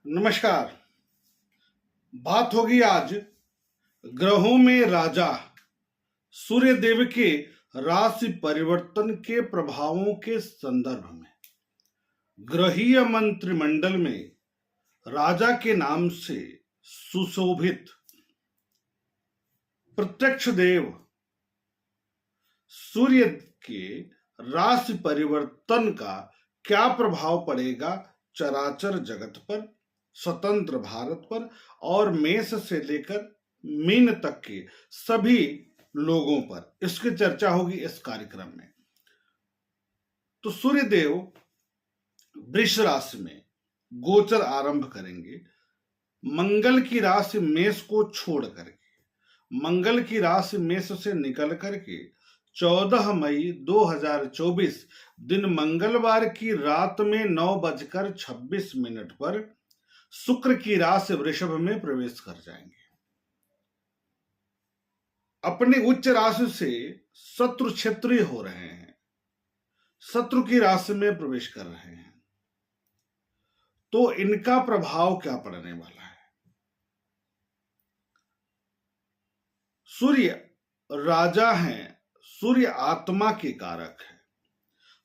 नमस्कार। बात होगी आज ग्रहों में राजा सूर्य देव के राशि परिवर्तन के प्रभावों के संदर्भ में। ग्रहीय मंत्रिमंडल में राजा के नाम से सुशोभित प्रत्यक्ष देव सूर्य के राशि परिवर्तन का क्या प्रभाव पड़ेगा चराचर जगत पर, स्वतंत्र भारत पर और मेष से लेकर मीन तक के सभी लोगों पर, इसकी चर्चा होगी इस कार्यक्रम में। तो सूर्य देव वृष राशि में गोचर आरंभ करेंगे। मंगल की राशि मेष को छोड़ करके, मंगल की राशि मेष से निकल करके 14 मई 2024 दिन मंगलवार की रात में 9:26 पर शुक्र की राशि वृषभ में प्रवेश कर जाएंगे। अपनी उच्च राशि से शत्रु क्षेत्रीय हो रहे हैं, शत्रु की राशि में प्रवेश कर रहे हैं। तो इनका प्रभाव क्या पड़ने वाला है? सूर्य राजा हैं, सूर्य आत्मा के कारक है,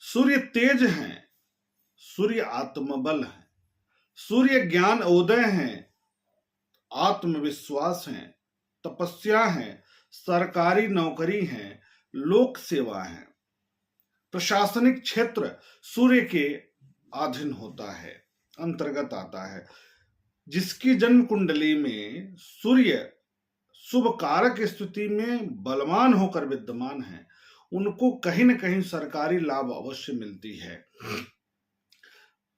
सूर्य तेज हैं, सूर्य आत्मबल है, सूर्य ज्ञान उदय हैं, आत्मविश्वास हैं, तपस्या है, सरकारी नौकरी है, लोक सेवा है। प्रशासनिक क्षेत्र सूर्य के अधीन होता है, अंतर्गत आता है। जिसकी जन्म कुंडली में सूर्य शुभ कारक स्थिति में बलवान होकर विद्यमान है, उनको कहीं न कहीं सरकारी लाभ अवश्य मिलती है।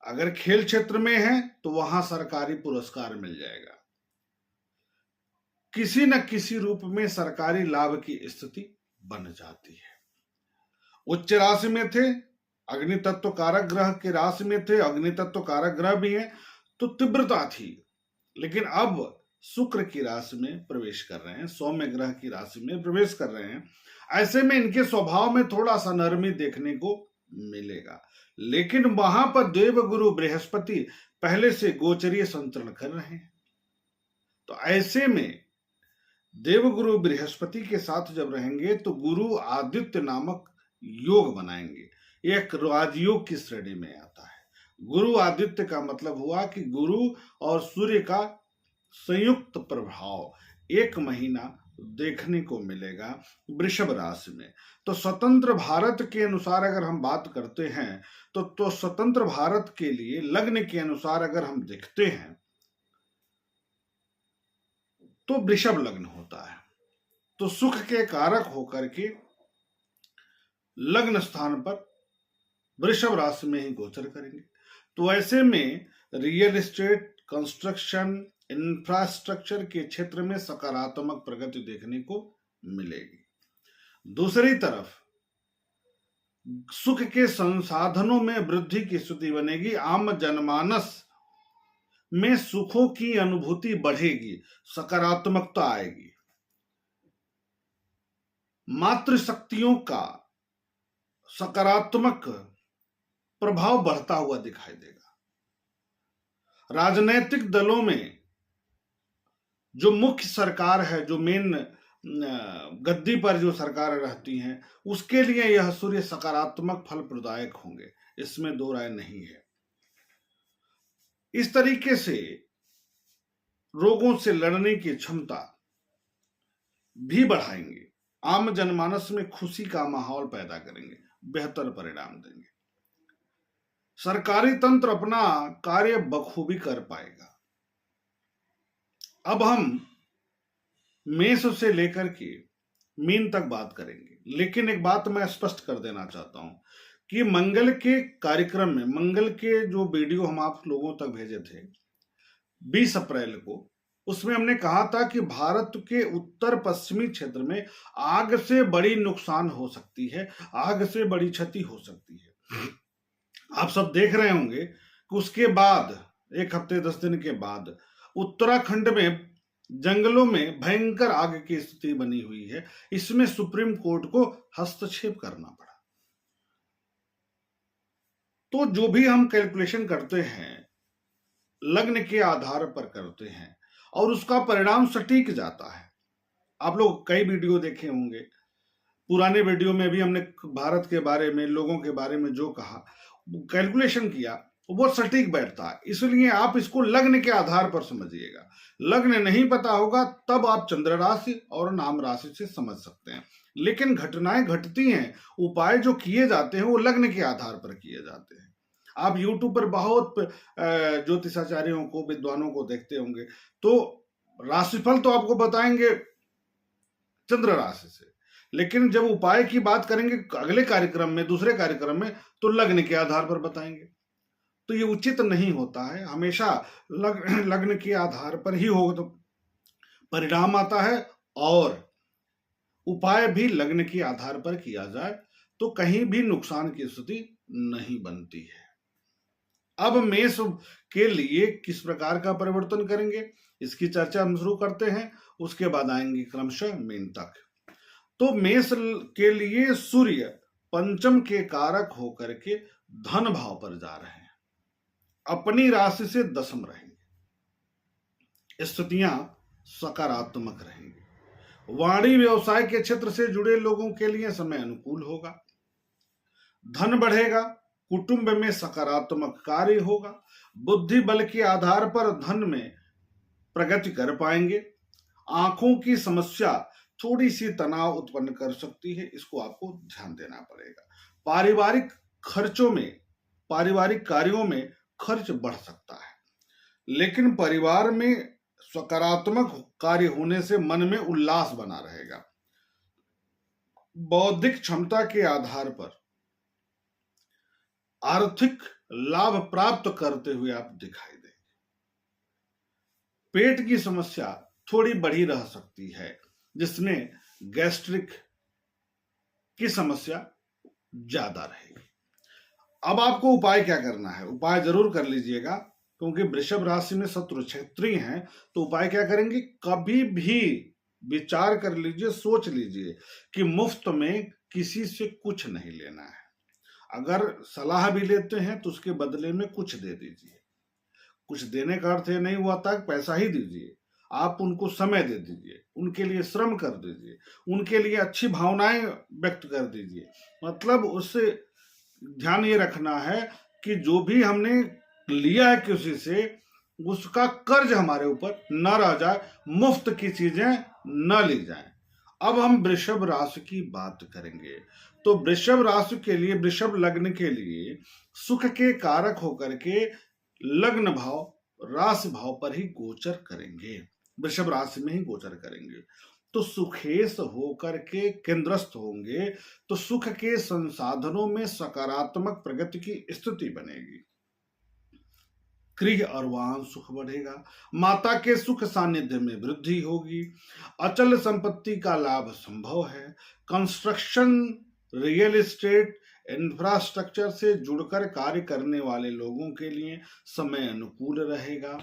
अगर खेल क्षेत्र में है तो वहां सरकारी पुरस्कार मिल जाएगा। किसी न किसी रूप में सरकारी लाभ की स्थिति बन जाती है। उच्च राशि में थे, अग्नि तत्व कारक ग्रह के राशि में थे, अग्नि तत्व कारक ग्रह भी है, तो तीव्रता थी। लेकिन अब शुक्र की राशि में प्रवेश कर रहे हैं, सौम्य ग्रह की राशि में प्रवेश कर रहे हैं। ऐसे में इनके स्वभाव में थोड़ा सा नरमी देखने को मिलेगा। लेकिन वहां पर देवगुरु बृहस्पति पहले से गोचरीय संचरण कर रहे हैं। तो ऐसे में देवगुरु बृहस्पति के साथ जब रहेंगे तो गुरु आदित्य नामक योग बनाएंगे। एक राजयोग की श्रेणी में आता है। गुरु आदित्य का मतलब हुआ कि गुरु और सूर्य का संयुक्त प्रभाव 1 महीना देखने को मिलेगा वृषभ राशि में। तो स्वतंत्र भारत के अनुसार अगर हम बात करते हैं तो स्वतंत्र भारत के लिए लग्न के अनुसार अगर हम देखते हैं तो वृषभ लग्न होता है। तो सुख के कारक होकर के लग्न स्थान पर वृषभ राशि में ही गोचर करेंगे। तो ऐसे में रियल एस्टेट, कंस्ट्रक्शन, इंफ्रास्ट्रक्चर के क्षेत्र में सकारात्मक प्रगति देखने को मिलेगी। दूसरी तरफ सुख के संसाधनों में वृद्धि की स्थिति बनेगी। आम जनमानस में सुखों की अनुभूति बढ़ेगी, सकारात्मकता आएगी। मातृशक्तियों का सकारात्मक प्रभाव बढ़ता हुआ दिखाई देगा। राजनैतिक दलों में जो मुख्य सरकार है, जो मेन गद्दी पर जो सरकार रहती हैं, उसके लिए यह सूर्य सकारात्मक फल प्रदायक होंगे, इसमें दो राय नहीं है। इस तरीके से रोगों से लड़ने की क्षमता भी बढ़ाएंगे। आम जनमानस में खुशी का माहौल पैदा करेंगे, बेहतर परिणाम देंगे। सरकारी तंत्र अपना कार्य बखूबी कर पाएगा। अब हम मेष से लेकर के मीन तक बात करेंगे। लेकिन एक बात मैं स्पष्ट कर देना चाहता हूं कि मंगल के कार्यक्रम में, मंगल के जो वीडियो हम आप लोगों तक भेजे थे 20 अप्रैल को, उसमें हमने कहा था कि भारत के उत्तर पश्चिमी क्षेत्र में आग से बड़ी नुकसान हो सकती है, आग से बड़ी क्षति हो सकती है। आप सब देख रहे होंगे कि उसके बाद 1 हफ्ते 10 दिन के बाद उत्तराखंड में जंगलों में भयंकर आग की स्थिति बनी हुई है। इसमें सुप्रीम कोर्ट को हस्तक्षेप करना पड़ा। तो जो भी हम कैलकुलेशन करते हैं लग्न के आधार पर करते हैं और उसका परिणाम सटीक जाता है। आप लोग कई वीडियो देखे होंगे, पुराने वीडियो में भी हमने भारत के बारे में, लोगों के बारे में जो कहा, कैलकुलेशन किया, वो सटीक बैठता है। इसलिए आप इसको लग्न के आधार पर समझिएगा। लग्न नहीं पता होगा तब आप चंद्र राशि और नाम राशि से समझ सकते हैं, लेकिन घटनाएं घटती हैं, उपाय जो किए जाते हैं वो लग्न के आधार पर किए जाते हैं। आप यूट्यूब पर बहुत ज्योतिषाचार्यों को, विद्वानों को देखते होंगे, तो राशिफल तो आपको बताएंगे चंद्र राशि से, लेकिन जब उपाय की बात करेंगे अगले कार्यक्रम में, दूसरे कार्यक्रम में, तो लग्न के आधार पर बताएंगे। तो ये उचित नहीं होता है। हमेशा लग्न के आधार पर ही हो तो परिणाम आता है, और उपाय भी लग्न के आधार पर किया जाए तो कहीं भी नुकसान की स्थिति नहीं बनती है। अब मेष के लिए किस प्रकार का परिवर्तन करेंगे, इसकी चर्चा हम शुरू करते हैं, उसके बाद आएंगे क्रमशः मीन तक। तो मेष के लिए सूर्य पंचम के कारक होकर के धन भाव पर जा रहे हैं, अपनी राशि से दशम रहेंगे, स्थितियां सकारात्मक रहेंगी। वाणी व्यवसाय के क्षेत्र से जुड़े लोगों के लिए समय अनुकूल होगा, धन बढ़ेगा, कुटुंब में सकारात्मक कार्य होगा, बुद्धि बल के आधार पर धन में प्रगति कर पाएंगे। आंखों की समस्या थोड़ी सी तनाव उत्पन्न कर सकती है, इसको आपको ध्यान देना पड़ेगा। पारिवारिक खर्चों में, पारिवारिक कार्यों में खर्च बढ़ सकता है, लेकिन परिवार में सकारात्मक कार्य होने से मन में उल्लास बना रहेगा। बौद्धिक क्षमता के आधार पर आर्थिक लाभ प्राप्त करते हुए आप दिखाई देंगे। पेट की समस्या थोड़ी बढ़ी रह सकती है, जिसमें गैस्ट्रिक की समस्या ज्यादा रहेगी। अब आपको उपाय क्या करना है, उपाय जरूर कर लीजिएगा, क्योंकि वृषभ राशि में शत्रु क्षेत्रीय हैं। तो उपाय क्या करेंगे, कभी भी विचार कर लीजिए, सोच लीजिए कि मुफ्त में किसी से कुछ नहीं लेना है। अगर सलाह भी लेते हैं तो उसके बदले में कुछ दे दीजिए। कुछ देने का अर्थ नहीं हुआ था पैसा ही दीजिए, आप उनको समय दे दीजिए, उनके लिए श्रम कर दीजिए, उनके लिए अच्छी भावनाएं व्यक्त कर दीजिए। मतलब उससे ध्यान ये रखना है कि जो भी हमने लिया है किसी से, उसका कर्ज हमारे ऊपर न रह जाए, मुफ्त की चीजें न ली जाएं। अब हम वृषभ राशि की बात करेंगे। तो वृषभ राशि के लिए, वृषभ लग्न के लिए सुख के कारक होकर के लग्न भाव, राशि भाव पर ही गोचर करेंगे, वृषभ राशि में ही गोचर करेंगे। तो सुखेश होकर के केंद्रस्थ होंगे, तो सुख के संसाधनों में सकारात्मक प्रगति की स्थिति बनेगी। गृह और वाहन सुख बढ़ेगा, माता के सुख सानिध्य में वृद्धि होगी, अचल संपत्ति का लाभ संभव है। कंस्ट्रक्शन, रियल एस्टेट, इंफ्रास्ट्रक्चर से जुड़कर कार्य करने वाले लोगों के लिए समय अनुकूल रहेगा।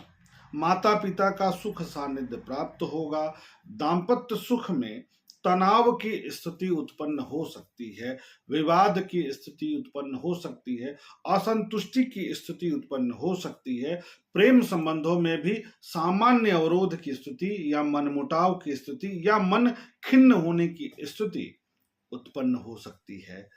माता पिता का सुख सानिध्य प्राप्त होगा। दाम्पत्य सुख में तनाव की स्थिति उत्पन्न हो सकती है, विवाद की स्थिति उत्पन्न हो सकती है, असंतुष्टि की स्थिति उत्पन्न हो सकती है। प्रेम संबंधों में भी सामान्य अवरोध की स्थिति या मनमुटाव की स्थिति या मन खिन्न होने की स्थिति उत्पन्न हो सकती है।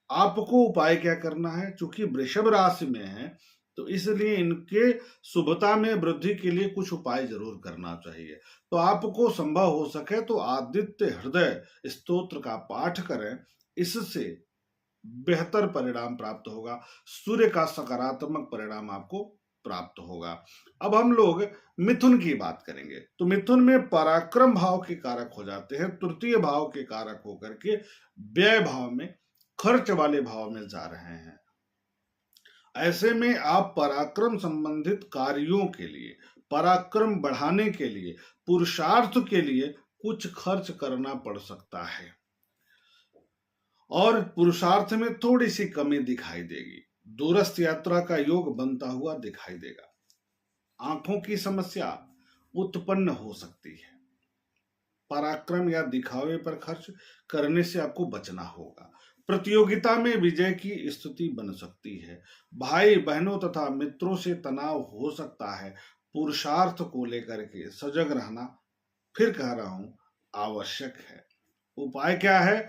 आपको उपाय क्या करना है, चूंकि वृषभ राशि में है तो इसलिए इनके शुभता में वृद्धि के लिए कुछ उपाय जरूर करना चाहिए। तो आपको संभव हो सके तो आदित्य हृदय स्तोत्र का पाठ करें, इससे बेहतर परिणाम प्राप्त होगा। सूर्य का सकारात्मक परिणाम आपको प्राप्त होगा। अब हम लोग मिथुन की बात करेंगे। तो मिथुन में पराक्रम भाव के कारक हो जाते हैं, तृतीय भाव के कारक होकर के व्यय भाव में, खर्च वाले भाव में जा रहे हैं। ऐसे में आप पराक्रम संबंधित कार्यों के लिए, पराक्रम बढ़ाने के लिए, पुरुषार्थ के लिए कुछ खर्च करना पड़ सकता है, और पुरुषार्थ में थोड़ी सी कमी दिखाई देगी। दूरस्थ यात्रा का योग बनता हुआ दिखाई देगा। आंखों की समस्या उत्पन्न हो सकती है। पराक्रम या दिखावे पर खर्च करने से आपको बचना होगा। प्रतियोगिता में विजय की स्थिति बन सकती है। भाई बहनों तथा मित्रों से तनाव हो सकता है। पुरुषार्थ को लेकर के सजग रहना, फिर कह रहा हूं, आवश्यक है। उपाय क्या है?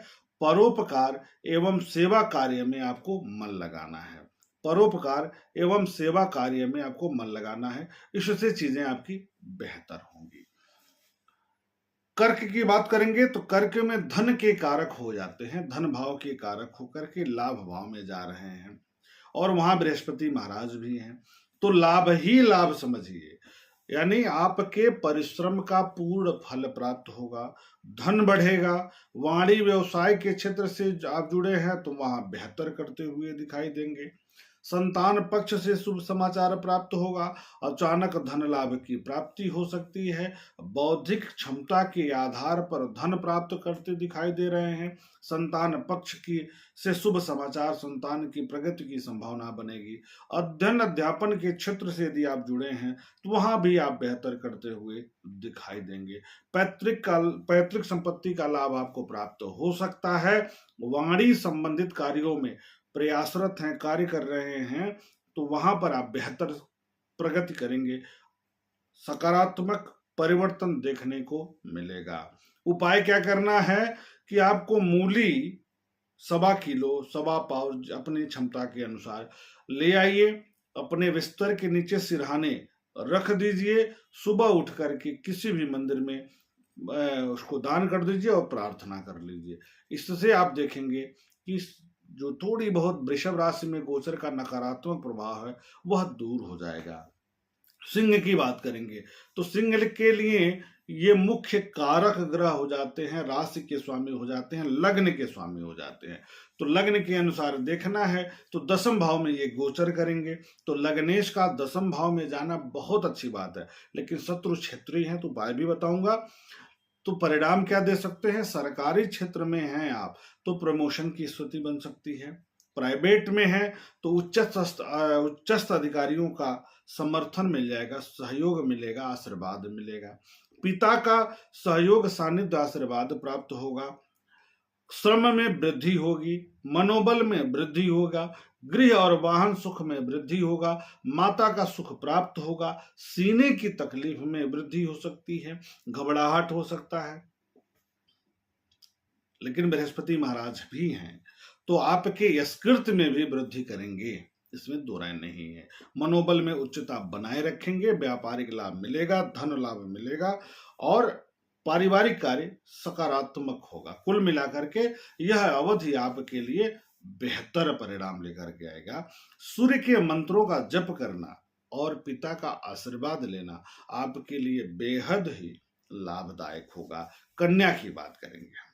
परोपकार एवं सेवा कार्य में आपको मन लगाना है। परोपकार एवं सेवा कार्य में आपको मन लगाना है, इससे चीजें आपकी बेहतर होंगी। कर्क की बात करेंगे तो कर्क में धन के कारक हो जाते हैं, धन भाव के कारक होकर के लाभ भाव में जा रहे हैं, और वहां बृहस्पति महाराज भी हैं, तो लाभ ही लाभ समझिए, यानी आपके परिश्रम का पूर्ण फल प्राप्त होगा, धन बढ़ेगा। वाणी व्यवसाय के क्षेत्र से आप जुड़े हैं तो वहां बेहतर करते हुए दिखाई देंगे। संतान पक्ष से शुभ समाचार प्राप्त होगा। अचानक धन लाभ की प्राप्ति हो सकती है। बौद्धिक क्षमता के आधार पर धन प्राप्त करते दिखाई दे रहे हैं। संतान पक्ष की से शुभ समाचार, संतान की प्रगति की संभावना बनेगी। अध्ययन अध्यापन के क्षेत्र से यदि आप जुड़े हैं तो वहां भी आप बेहतर करते हुए दिखाई देंगे। पैतृक संपत्ति का लाभ आपको प्राप्त हो सकता है। वाणी संबंधित कार्यों में प्रयासरत हैं, कार्य कर रहे हैं, तो वहां पर आप बेहतर प्रगति करेंगे। सकारात्मक परिवर्तन देखने को मिलेगा। उपाय क्या करना है कि आपको मूली 1.25 किलो, 1.25 पाव अपनी क्षमता के अनुसार ले आइए, अपने बिस्तर के नीचे सिरहाने रख दीजिए। सुबह उठ करके किसी भी मंदिर में उसको दान कर दीजिए और प्रार्थना कर लीजिए। इससे आप देखेंगे कि जो थोड़ी बहुत वृषभ राशि में गोचर का नकारात्मक प्रभाव है वह दूर हो जाएगा। सिंह की बात करेंगे तो सिंह के लिए ये मुख्य कारक ग्रह हो जाते हैं, राशि के स्वामी हो जाते हैं, लग्न के स्वामी हो जाते हैं। तो लग्न के अनुसार देखना है तो 10वें भाव में ये गोचर करेंगे, तो लग्नेश का 10वें भाव में जाना बहुत अच्छी बात है। लेकिन शत्रु क्षेत्रीय है तो उपाय भी बताऊंगा। तो परिणाम क्या दे सकते हैं? सरकारी क्षेत्र में हैं आप तो प्रमोशन की स्थिति बन सकती है। प्राइवेट में है तो उच्चस्थ अधिकारियों का समर्थन मिल जाएगा, सहयोग मिलेगा, आशीर्वाद मिलेगा। पिता का सहयोग, सानिध्य, आशीर्वाद प्राप्त होगा। श्रम में वृद्धि होगी, मनोबल में वृद्धि होगा, गृह और वाहन सुख में वृद्धि होगा, माता का सुख प्राप्त होगा, सीने की तकलीफ में वृद्धि हो सकती है, घबराहट हो सकता है। लेकिन बृहस्पति महाराज भी हैं तो आपके यशकृत में भी वृद्धि करेंगे, इसमें दो राय नहीं है। मनोबल में उच्चता बनाए रखेंगे, व्यापारिक लाभ मिलेगा, धन लाभ मिलेगा और पारिवारिक कार्य सकारात्मक होगा। कुल मिलाकर के यह अवधि आपके लिए बेहतर परिणाम लेकर के आएगा। सूर्य के मंत्रों का जप करना और पिता का आशीर्वाद लेना आपके लिए बेहद ही लाभदायक होगा। कन्या की बात करेंगे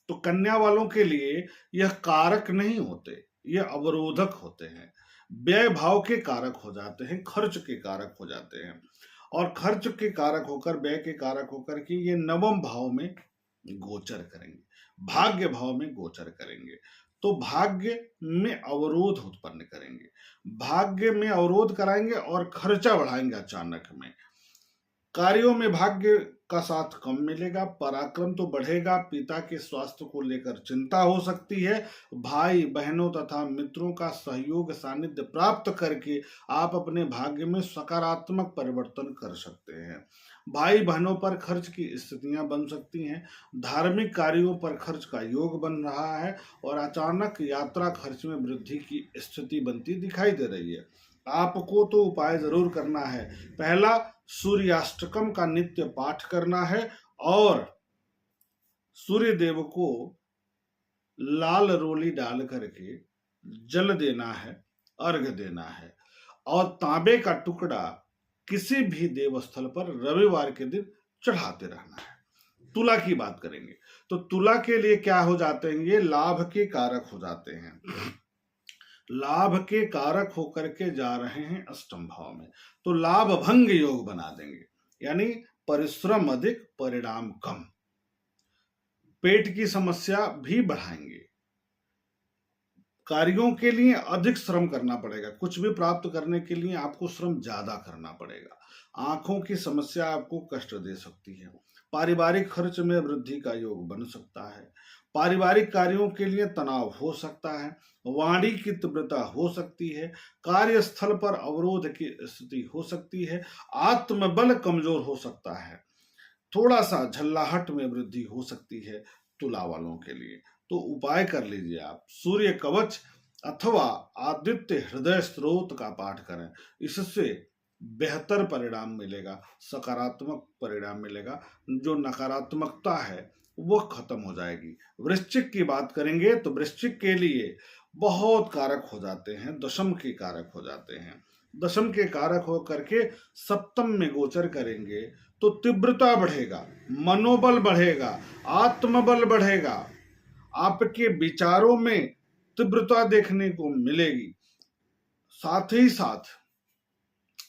तो कन्या वालों के लिए यह कारक नहीं होते, यह अवरोधक होते हैं। व्यय भाव के कारक हो जाते हैं, खर्च के कारक हो जाते हैं, और खर्च के कारक होकर, व्यय के कारक होकर के ये 9वें भाव में गोचर करेंगे, भाग्य भाव में गोचर करेंगे। तो भाग्य में अवरोध उत्पन्न करेंगे, भाग्य में अवरोध कराएंगे और खर्चा बढ़ाएंगे अचानक में। कार्यों में भाग्य का साथ कम मिलेगा, पराक्रम तो बढ़ेगा, पिता के स्वास्थ्य को लेकर चिंता हो सकती है। भाई बहनों तथा मित्रों का सहयोग, सानिध्य प्राप्त करके आप अपने भाग्य में सकारात्मक परिवर्तन कर सकते हैं। भाई बहनों पर खर्च की स्थितियां बन सकती हैं, धार्मिक कार्यों पर खर्च का योग बन रहा है और अचानक यात्रा खर्च में वृद्धि की स्थिति बनती दिखाई दे रही है। आपको तो उपाय जरूर करना है। पहला, सूर्याष्टकम का नित्य पाठ करना है और सूर्य देव को लाल रोली डाल करके जल देना है, अर्घ देना है, और तांबे का टुकड़ा किसी भी देवस्थल पर रविवार के दिन चढ़ाते रहना है। तुला की बात करेंगे तो तुला के लिए क्या हो जाते हैं? ये लाभ के कारक हो जाते हैं, लाभ के कारक होकर के जा रहे हैं अष्टम भाव में, तो लाभ भंग योग बना देंगे, यानी परिश्रम अधिक, परिणाम कम। पेट की समस्या भी बढ़ाएंगे, कार्यों के लिए अधिक श्रम करना पड़ेगा, कुछ भी प्राप्त करने के लिए आपको श्रम ज्यादा करना पड़ेगा। आंखों की समस्या आपको कष्ट दे सकती है, पारिवारिक खर्च में वृद्धि का योग बन सकता है, पारिवारिक कार्यों के लिए तनाव हो सकता है, वाणी की तीव्रता हो सकती है, कार्यस्थल पर अवरोध की स्थिति हो सकती है, आत्मबल कमजोर हो सकता है, थोड़ा सा झल्लाहट में वृद्धि हो सकती है। तुला वालों के लिए तो उपाय कर लीजिए, आप सूर्य कवच अथवा आदित्य हृदय स्त्रोत का पाठ करें, इससे बेहतर परिणाम मिलेगा, सकारात्मक परिणाम मिलेगा। जो नकारात्मकता है वो खत्म हो जाएगी। वृश्चिक की बात करेंगे तो वृश्चिक के लिए बहुत कारक हो जाते हैं, दशम के कारक हो जाते हैं। दशम के कारक हो करके सप्तम में गोचर करेंगे तो तीव्रता बढ़ेगा, मनोबल बढ़ेगा, आत्मबल बढ़ेगा, आपके विचारों में तीव्रता देखने को मिलेगी। साथ ही साथ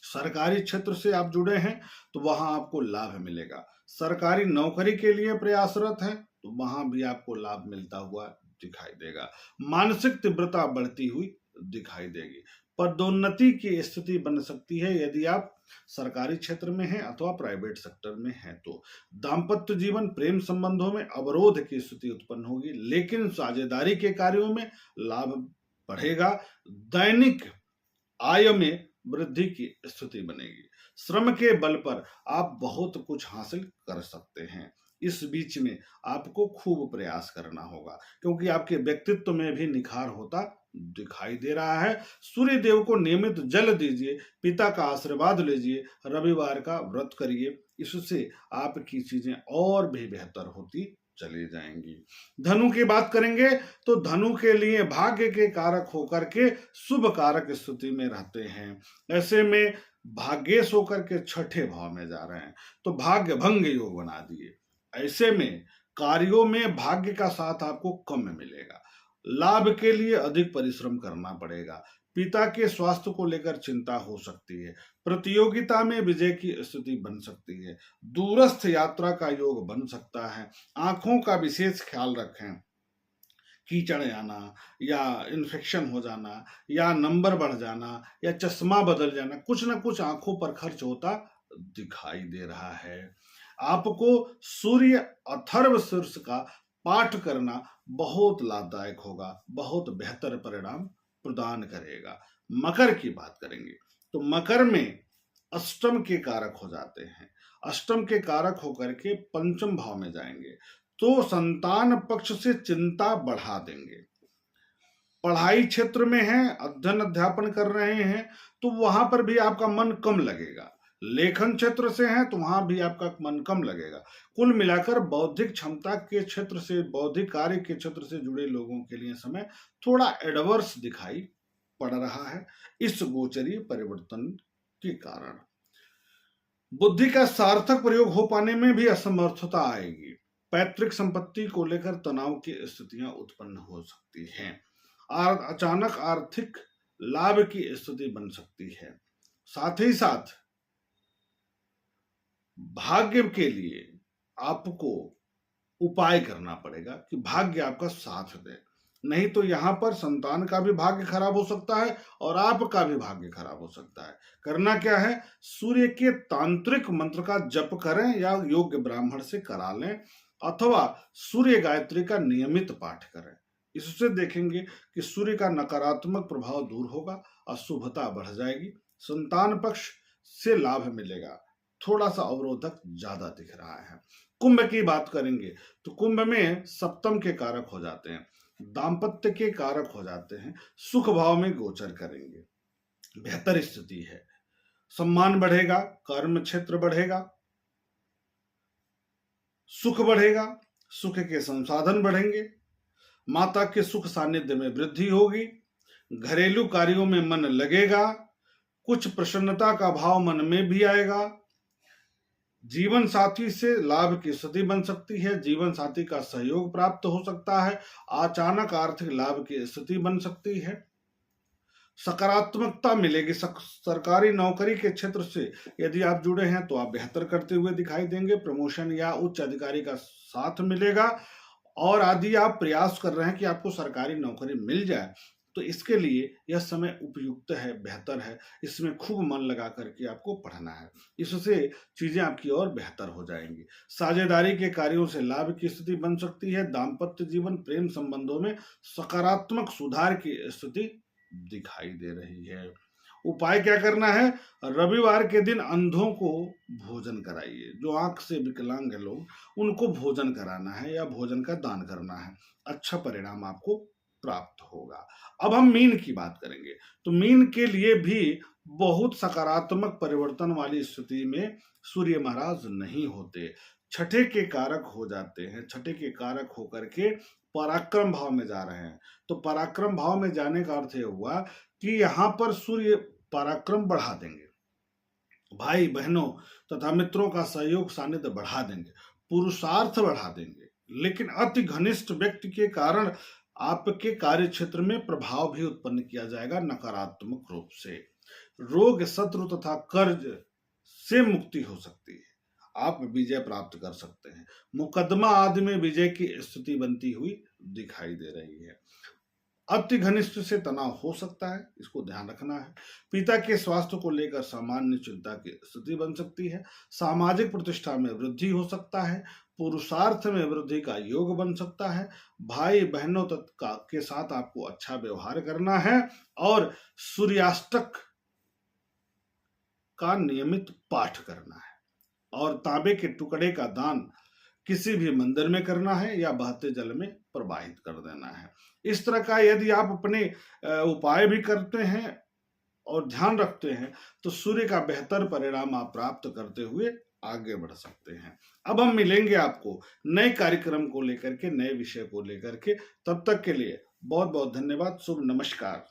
सरकारी क्षेत्र से आप जुड़े हैं तो वहां आपको लाभ मिलेगा। सरकारी नौकरी के लिए प्रयासरत हैं तो वहां भी आपको लाभ मिलता हुआ दिखाई देगा। मानसिक तीव्रता बढ़ती हुई दिखाई देगी। पदोन्नति की स्थिति बन सकती है यदि आप सरकारी क्षेत्र में हैं अथवा प्राइवेट सेक्टर में हैं तो। दाम्पत्य जीवन, प्रेम संबंधों में अवरोध की स्थिति उत्पन्न होगी, लेकिन साझेदारी के कार्यों में लाभ बढ़ेगा। दैनिक आय में वृद्धि की स्थिति बनेगी। श्रम के बल पर आप बहुत कुछ हासिल कर सकते हैं। इस बीच में आपको खूब प्रयास करना होगा क्योंकि आपके व्यक्तित्व में भी निखार होता दिखाई दे रहा है। सूर्य देव को नियमित जल दीजिए, पिता का आशीर्वाद लीजिए, रविवार का व्रत करिए, इससे आपकी चीजें और भी बेहतर होती चली जाएंगी। धनु की बात करेंगे तो धनु के लिए भाग्य के कारक होकर के शुभ कारक स्थिति में रहते हैं। ऐसे में भाग्येश होकर के छठे भाव में जा रहे हैं तो भाग्य भंग योग बना दिए। ऐसे में कार्यों में भाग्य का साथ आपको कम मिलेगा। लाभ के लिए अधिक परिश्रम करना पड़ेगा। पिता के स्वास्थ्य को लेकर चिंता हो सकती है। प्रतियोगिता में विजय की स्थिति बन सकती है। दूरस्थ यात्रा का योग बन सकता है। आंखों का विशेष ख्याल रखें। कीचड़ आना या इन्फेक्शन हो जाना या नंबर बढ़ जाना या चश्मा बदल जाना, कुछ ना कुछ आंखों पर खर्च होता दिखाई दे रहा है। आपको सूर्य अथर्व शीर्ष का पाठ करना बहुत लाभदायक होगा, बहुत बेहतर परिणाम प्रदान करेगा। मकर की बात करेंगे तो मकर में अष्टम के कारक हो जाते हैं। अष्टम के कारक होकर के पंचम भाव में जाएंगे तो संतान पक्ष से चिंता बढ़ा देंगे। पढ़ाई क्षेत्र में हैं, अध्ययन अध्यापन कर रहे हैं तो वहां पर भी आपका मन कम लगेगा। लेखन क्षेत्र से हैं तो वहां भी आपका मन कम लगेगा। कुल मिलाकर बौद्धिक क्षमता के क्षेत्र से, बौद्धिक कार्य के क्षेत्र से जुड़े लोगों के लिए समय थोड़ा एडवर्स दिखाई पड़ रहा है इस गोचरीय परिवर्तन के कारण। बुद्धि का सार्थक प्रयोग हो पाने में भी असमर्थता आएगी। पैतृक संपत्ति को लेकर तनाव की स्थितियां उत्पन्न हो सकती हैं। अचानक आर्थिक लाभ की स्थिति बन सकती है। साथ ही साथ भाग्य के लिए आपको उपाय करना पड़ेगा कि भाग्य आपका साथ दे, नहीं तो यहां पर संतान का भी भाग्य खराब हो सकता है और आपका भी भाग्य खराब हो सकता है। करना क्या है, सूर्य के तांत्रिक मंत्र का जप करें या योग्य ब्राह्मण से करा लें अथवा सूर्य गायत्री का नियमित पाठ करें। इससे देखेंगे कि सूर्य का नकारात्मक प्रभाव दूर होगा, अशुभता बढ़ जाएगी, संतान पक्ष से लाभ मिलेगा। थोड़ा सा अवरोधक ज्यादा दिख रहा है। कुंभ की बात करेंगे तो कुंभ में सप्तम के कारक हो जाते हैं, दाम्पत्य के कारक हो जाते हैं, सुख भाव में गोचर करेंगे। बेहतर स्थिति है, सम्मान बढ़ेगा, कर्म क्षेत्र बढ़ेगा, सुख बढ़ेगा, सुख के संसाधन बढ़ेंगे, माता के सुख सानिध्य में वृद्धि होगी, घरेलू कार्यों में मन लगेगा, कुछ प्रसन्नता का भाव मन में भी आएगा। जीवन साथी से लाभ की स्थिति बन सकती है, जीवन साथी का सहयोग प्राप्त हो सकता है, अचानक आर्थिक लाभ की स्थिति बन सकती है, सकारात्मकता मिलेगी। सरकारी नौकरी के क्षेत्र से यदि आप जुड़े हैं तो आप बेहतर करते हुए दिखाई देंगे, प्रमोशन या उच्च अधिकारी का साथ मिलेगा। और यदि आप प्रयास कर रहे हैं कि आपको सरकारी नौकरी मिल जाए तो इसके लिए यह समय उपयुक्त है, बेहतर है। इसमें खूब मन लगा करके आपको पढ़ना है, इससे चीजें आपकी और बेहतर हो जाएंगी। साझेदारी के कार्यों से लाभ की स्थिति बन सकती है। दाम्पत्य जीवन, प्रेम संबंधों में सकारात्मक सुधार की स्थिति दिखाई दे रही है। उपाय क्या करना है? रविवार के दिन अंधों को भोजन कराइए। जो आंख से विकलांग है लोग, उनको भोजन कराना है या भोजन का दान करना है। अच्छा परिणाम आपको प्राप्त होगा। अब हम मीन की बात करेंगे, तो मीन के लिए भी बहुत सकारात्मक परिवर्तन वाली स्थिति में सूर्य महाराज नहीं होते। छठे के कारक हो जाते हैं। छठे के कारक होकर के पराक्रम भाव में जा रहे हैं। तो पराक्रम भाव में जाने का अर्थ यह हुआ कि यहां पर सूर्य पराक्रम बढ़ा देंगे, भाई बहनों तथा मित्रों का सहयोग सानिध्य बढ़ा देंगे, पुरुषार्थ बढ़ा देंगे। लेकिन अति घनिष्ठ व्यक्ति के कारण आपके कार्य क्षेत्र में प्रभाव भी उत्पन्न किया जाएगा नकारात्मक रूप से। रोग, शत्रु तथा कर्ज से मुक्ति हो सकती है। आप विजय प्राप्त कर सकते हैं। मुकदमा आदि में विजय की स्थिति बनती हुई दिखाई दे रही है। अति घनिष्ठ से तनाव हो सकता है, इसको ध्यान रखना है। पिता के स्वास्थ्य को लेकर सामान्य चिंता की स्थिति बन सकती है। सामाजिक प्रतिष्ठा में वृद्धि हो सकता है। पुरुषार्थ में वृद्धि का योग बन सकता है। भाई बहनों के साथ आपको अच्छा व्यवहार करना है और सूर्याष्टक का नियमित पाठ करना है और तांबे के टुकड़े का दान किसी भी मंदिर में करना है या बहते जल में प्रवाहित कर देना है। इस तरह का यदि आप अपने उपाय भी करते हैं और ध्यान रखते हैं तो सूर्य का बेहतर परिणाम आप प्राप्त करते हुए आगे बढ़ सकते हैं। अब हम मिलेंगे आपको नए कार्यक्रम को लेकर के, नए विषय को लेकर के। तब तक के लिए बहुत बहुत धन्यवाद। शुभ नमस्कार।